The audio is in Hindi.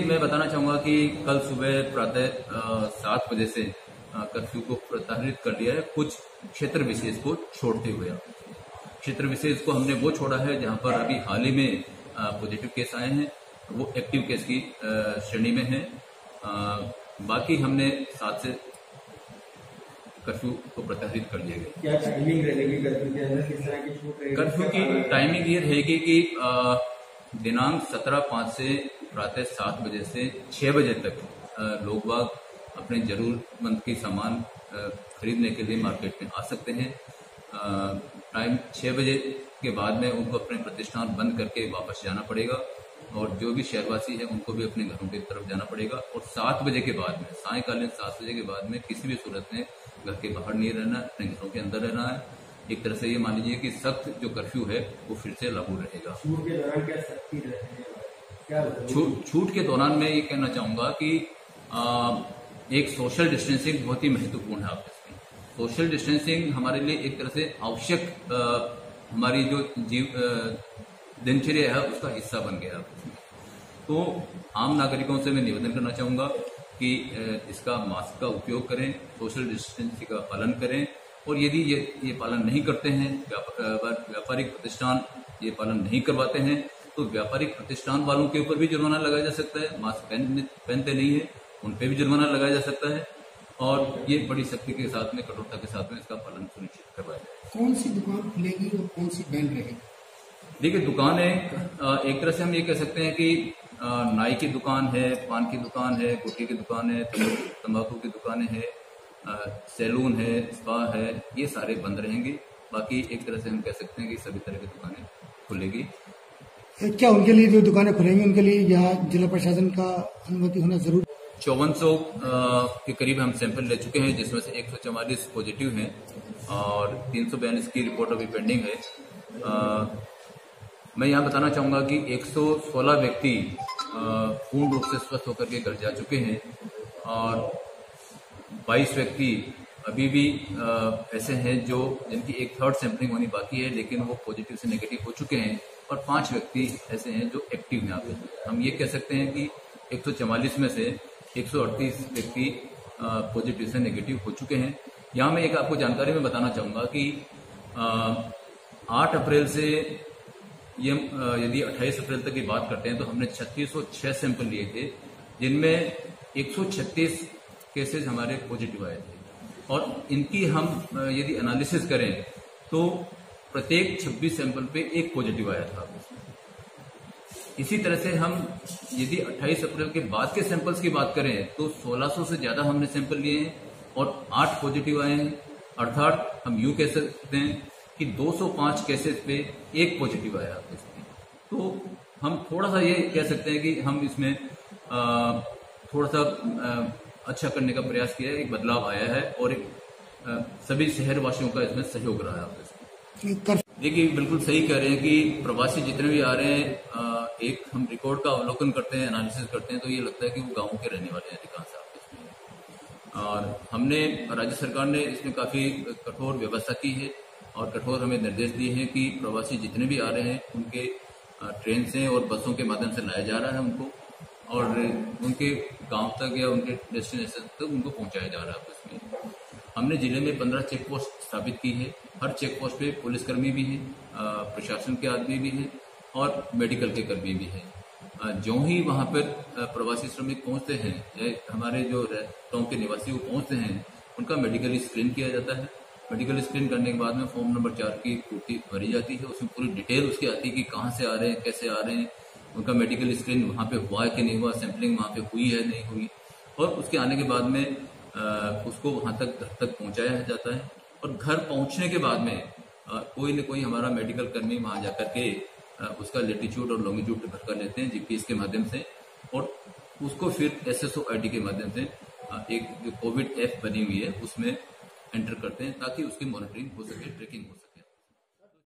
मैं बताना चाहूंगा कि कल सुबह प्रातः 7 बजे से कर्फ्यू को प्रत्याहारित कर दिया है, कुछ क्षेत्र विशेष को छोड़ते हुए। क्षेत्र विशेष को हमने वो छोड़ा है जहां पर अभी हाल ही में पॉजिटिव केस आए हैं, वो एक्टिव केस की श्रेणी में है। बाकी हमने 7 से कर्फ्यू को प्रत्याहारित कर दिया गया। क्या टाइमिंग रहेगी कर्फ्यू के अंदर, किस तरह की छूट रहेगी? कर्फ्यू की टाइमिंग ये रहेगी कि दिनांक 17/5 से प्रातः 7 बजे से 6 बजे तक लोग बाग अपने जरूरतमंद की सामान खरीदने के लिए मार्केट में आ सकते हैं। टाइम 6 बजे के बाद में उनको अपने प्रतिष्ठान बंद करके वापस जाना पड़ेगा और जो भी शहरवासी है उनको भी अपने घरों की तरफ जाना पड़ेगा। और 7 बजे के बाद में, सायकालीन 7 बजे के बाद में किसी भी सूरत में घर के बाहर नहीं रहना, अपने घरों के अंदर रहना है। एक तरह से ये मान लीजिए कि सख्त जो कर्फ्यू है वो फिर से लागू रहेगा। छूट के दौरान क्या सख्ती रहेगी? क्या छूट के दौरान मैं ये कहना चाहूंगा कि एक सोशल डिस्टेंसिंग बहुत ही महत्वपूर्ण है। आपस में सोशल डिस्टेंसिंग हमारे लिए एक तरह से आवश्यक हमारी जो दिनचर्या है उसका हिस्सा बन गया आपस में। तो आम नागरिकों से मैं निवेदन करना चाहूंगा कि इसका मास्क का उपयोग करें, सोशल डिस्टेंसिंग का पालन करें, और यदि ये पालन नहीं करते हैं, व्यापारिक प्रतिष्ठान ये पालन नहीं करवाते हैं, तो व्यापारिक प्रतिष्ठान वालों के ऊपर भी जुर्माना लगाया जा सकता है। मास्क पहनते नहीं है उन पे भी जुर्माना लगाया जा सकता है, और ये बड़ी सख्ती के साथ में, कठोरता के साथ में इसका पालन सुनिश्चित करवाया जाए। कौन सी दुकान खुलेगी और कौन सी बंद रहेगी? देखिए, दुकानें एक तरह से हम ये कह सकते हैं कि नाई की दुकान है, पान की दुकान है, गुटखे की दुकान है, तंबाकू की दुकानें हैं, सैलून है, स्पा है, ये सारे बंद रहेंगे। बाकी एक तरह से हम कह सकते हैं कि सभी तरह की दुकानें खुलेगी। क्या उनके लिए जो दुकानें खुलेंगी उनके लिए यहाँ जिला प्रशासन का अनुमति होना जरूरी? 5400 के करीब हम सैंपल ले चुके हैं, जिसमें से 144 पॉजिटिव हैं और 342 की रिपोर्ट अभी पेंडिंग है। मैं यहाँ बताना चाहूंगा कि 116 व्यक्ति पूर्ण रूप से स्वस्थ होकर के घर जा चुके हैं और 22 व्यक्ति अभी भी ऐसे हैं जो जिनकी 1/3 सैंपलिंग होनी बाकी है, लेकिन वो पॉजिटिव से नेगेटिव हो चुके हैं, और 5 व्यक्ति ऐसे हैं जो एक्टिव हैं। यहाँ पे हम ये कह सकते हैं कि 144 में से 138 व्यक्ति पॉजिटिव से नेगेटिव हो चुके हैं। यहाँ मैं एक आपको जानकारी में बताना चाहूंगा कि 8 अप्रैल से ये यदि 28 अप्रैल तक की बात करते हैं तो हमने 3606 सैंपल लिए थे, जिनमें 136 केसेस हमारे पॉजिटिव आए थे, और इनकी हम यदि एनालिसिस करें तो प्रत्येक 26 सैंपल पे एक पॉजिटिव आया था। इसी तरह से हम यदि 28 अप्रैल के बाद के सैंपल्स की बात करें तो 1600 से ज्यादा हमने सैंपल लिए हैं और 8 पॉजिटिव आए हैं। अर्थात हम यूं कह सकते हैं कि 205 केसेस पे एक पॉजिटिव आया। तो हम थोड़ा सा ये कह सकते हैं कि हम इसमें थोड़ा सा अच्छा करने का प्रयास किया है, एक बदलाव आया है और एक सभी शहरवासियों का इसमें सहयोग रहा है। देखिए, बिल्कुल सही कह रहे हैं कि प्रवासी जितने भी आ रहे हैं, एक हम रिकॉर्ड का अवलोकन करते हैं, एनालिसिस करते हैं, तो ये लगता है कि वो गांवों के रहने वाले हैं अधिकांश आपस में। और हमने, राज्य सरकार ने इसमें काफी कठोर व्यवस्था की है और कठोर हमें निर्देश दिए हैं कि प्रवासी जितने भी आ रहे हैं उनके ट्रेन से और बसों के माध्यम से लाया जा रहा है उनको, और उनके गांव तक या उनके डेस्टिनेशन तक उनको पहुंचाया जा रहा है आपस में। हमने जिले में 15 चेक पोस्ट स्थापित की है। हर चेक पोस्ट पे पुलिसकर्मी भी है, प्रशासन के आदमी भी है और मेडिकल के कर्मी भी है। जो ही वहां पर प्रवासी श्रमिक पहुंचते हैं या हमारे जो गांव के निवासी वो पहुंचते हैं, उनका मेडिकल स्क्रीन किया जाता है। मेडिकल स्क्रीन करने के बाद में फॉर्म नंबर 4 की पूर्ति भरी जाती है। उसमें पूरी डिटेल उसकी आती है कि कहाँ से आ रहे हैं, कैसे आ रहे हैं, उनका मेडिकल स्क्रीन वहाँ पे हुआ है कि नहीं हुआ, सैंपलिंग वहाँ पे हुई है नहीं हुई, और उसके आने के बाद में उसको वहाँ तक घर तक पहुँचाया जाता है। और घर पहुँचने के बाद में कोई न कोई हमारा मेडिकल कर्मी वहाँ जाकर के उसका लेटीट्यूड और लॉन्गिट्यूड भर कर लेते हैं जीपीएस के माध्यम से, और उसको फिर SSO ID के माध्यम से एक जो कोविड ऐप बनी हुई है उसमें एंटर करते हैं, ताकि उसकी मॉनिटरिंग हो सके, ट्रैकिंग हो सके।